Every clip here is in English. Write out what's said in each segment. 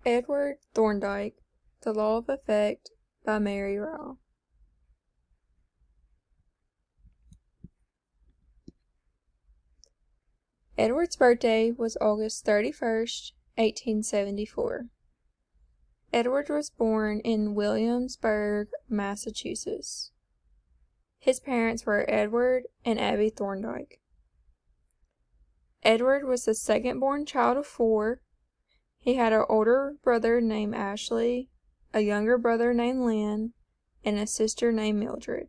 Edward Thorndike, The Law of Effect by Mary Ryle. Edward's birthday was August 31st, 1874. Edward was born in Williamsburg, Massachusetts. His parents were Edward and Abby Thorndike. Edward was the second-born child of 4. He had an older brother named Ashley, a younger brother named Lynn, and a sister named Mildred.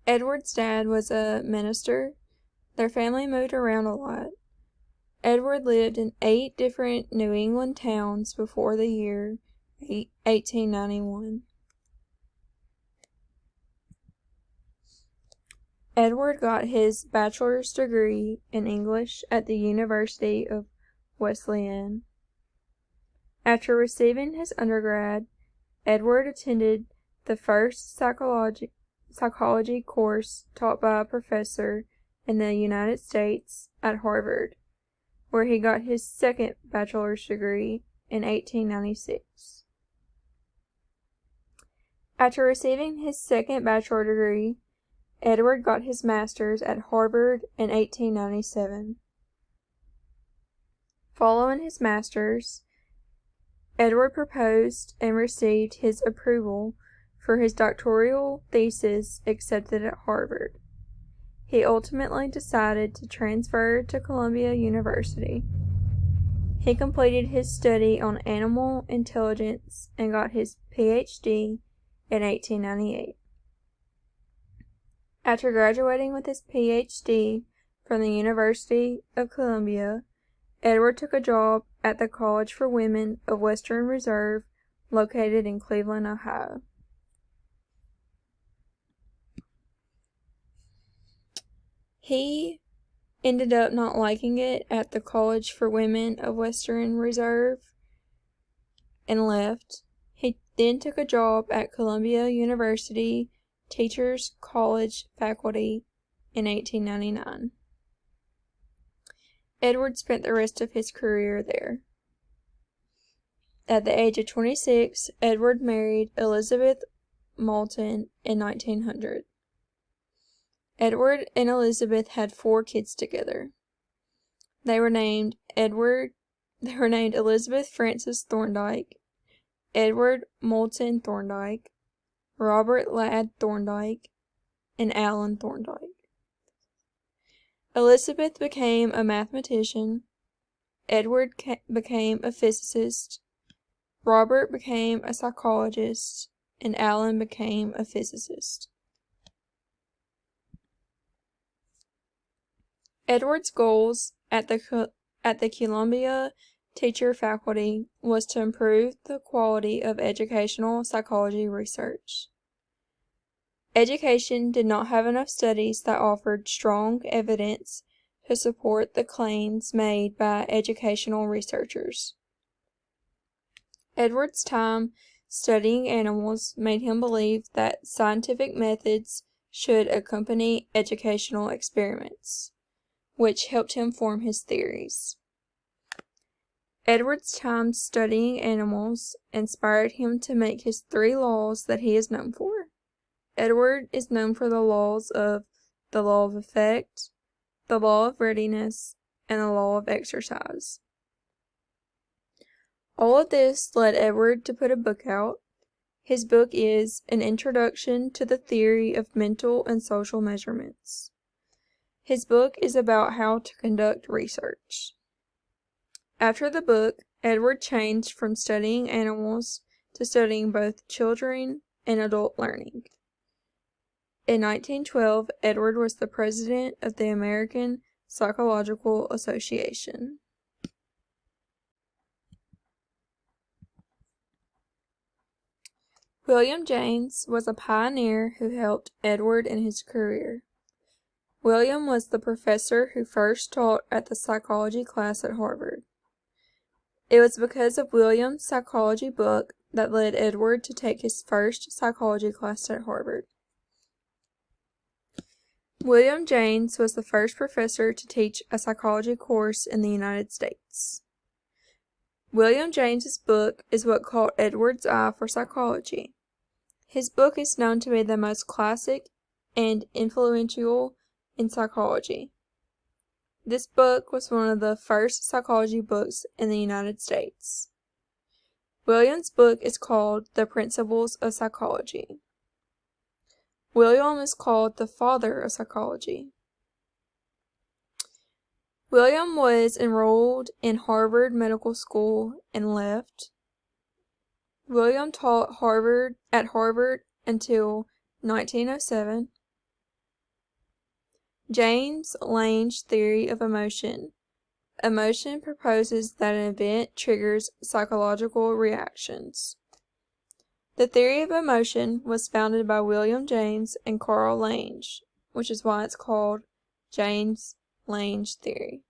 Edward's dad was a minister. Their family moved around a lot. Edward lived in 8 different New England towns before the year 1891. Edward got his bachelor's degree in English at the University of Wesleyan. After receiving his undergrad, Edward attended the first psychology course taught by a professor in the United States at Harvard, where he got his second bachelor's degree in 1896. After receiving his second bachelor degree, Edward got his master's at Harvard in 1897. Following his master's, Edward proposed and received his approval for his doctoral thesis accepted at Harvard. He ultimately decided to transfer to Columbia University. He completed his study on animal intelligence and got his PhD in 1898. After graduating with his PhD from the University of Columbia, Edward took a job at the College for Women of Western Reserve, located in Cleveland, Ohio. He ended up not liking it at the College for Women of Western Reserve and left. He then took a job at Columbia University Teachers College faculty in 1899. Edward spent the rest of his career there. At the age of 26, Edward married Elizabeth Moulton in 1900. Edward and Elizabeth had 4 kids together. They were named Elizabeth Frances Thorndike, Edward Moulton Thorndike, Robert Ladd Thorndike, and Alan Thorndike. Elizabeth became a mathematician, Edward became a physicist, Robert became a psychologist, and Alan became a physicist. Edward's goals at the Columbia teacher faculty was to improve the quality of educational psychology research. Education did not have enough studies that offered strong evidence to support the claims made by educational researchers. Edward's time studying animals made him believe that scientific methods should accompany educational experiments, which helped him form his theories. Edward's time studying animals inspired him to make his 3 laws that he is known for. Edward is known for the laws of the law of effect, the law of readiness, and the law of exercise. All of this led Edward to put a book out. His book is An Introduction to the Theory of Mental and Social Measurements. His book is about how to conduct research. After the book, Edward changed from studying animals to studying both children and adult learning. In 1912, Edward was the president of the American Psychological Association. William James was a pioneer who helped Edward in his career. William was the professor who first taught at the psychology class at Harvard. It was because of William's psychology book that led Edward to take his first psychology class at Harvard. William James was the first professor to teach a psychology course in the United States. William James's book is what called Edward's Eye for Psychology. His book is known to be the most classic and influential in psychology. This book was one of the first psychology books in the United States. William's book is called The Principles of Psychology. William is called the father of psychology. William was enrolled in Harvard Medical School and left. William taught at Harvard until 1907. James Lange's theory of emotion. Emotion proposes that an event triggers psychological reactions. The theory of emotion was founded by William James and Carl Lange, which is why it's called James Lange theory.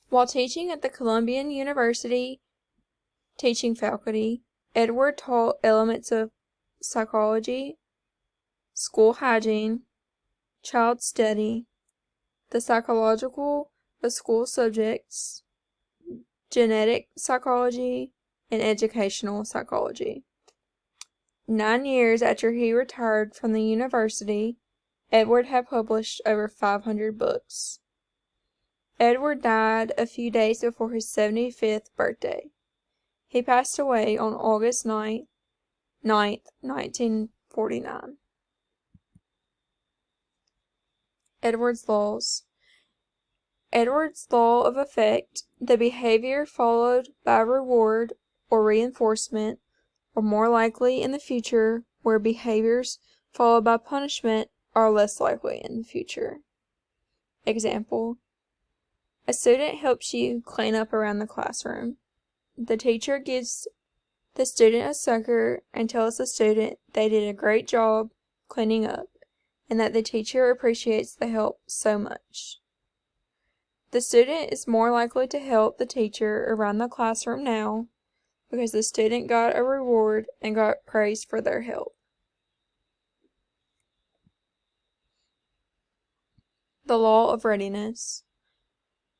While teaching at the Columbia University teaching faculty, Edward taught elements of psychology, school hygiene, child study, the psychological of school subjects, genetic psychology, and educational psychology. 9 years after he retired from the university, Edward had published over 500 books. Edward died a few days before his 75th birthday. He passed away on August 9th, 1949. Edward's laws. Edward's law of effect: the behavior followed by reward or reinforcement are more likely in the future, where behaviors followed by punishment are less likely in the future. Example: a student helps you clean up around the classroom. The teacher gives the student a sucker and tells the student they did a great job cleaning up, and that the teacher appreciates the help so much. The student is more likely to help the teacher around the classroom now because the student got a reward and got praised for their help. The law of readiness.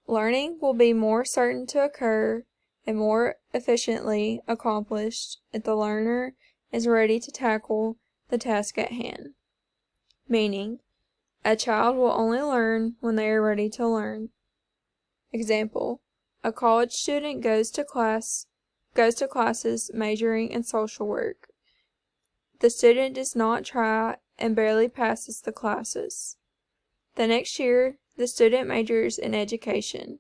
Learning will be more certain to occur and more efficiently accomplished if the learner is ready to tackle the task at hand. Meaning, a child will only learn when they are ready to learn. Example: a college student goes to classes majoring in social work. The student does not try and barely passes the classes. The next year, the student majors in education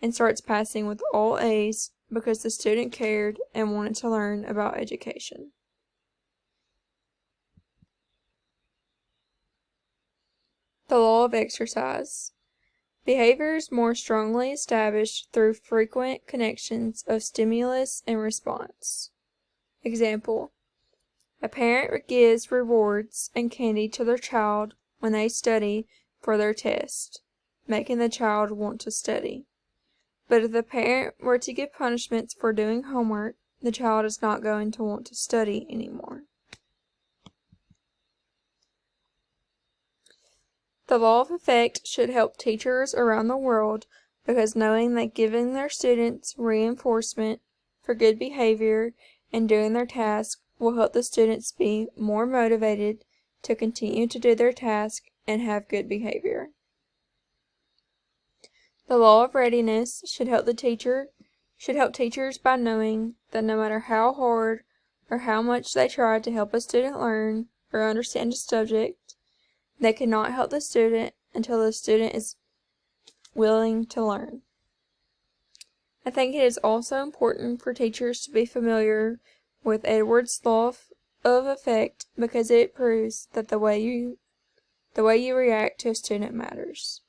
and starts passing with all A's because the student cared and wanted to learn about education. The law of exercise. Behavior is more strongly established through frequent connections of stimulus and response. Example: a parent gives rewards and candy to their child when they study for their test, making the child want to study. But if the parent were to give punishments for doing homework, the child is not going to want to study anymore. The law of effect should help teachers around the world because knowing that giving their students reinforcement for good behavior and doing their task will help the students be more motivated to continue to do their task and have good behavior. The law of readiness should help teachers by knowing that no matter how hard or how much they try to help a student learn or understand a subject, they cannot help the student until the student is willing to learn. I think it is also important for teachers to be familiar with Edward's law of effect because it proves that the way you react to a student matters.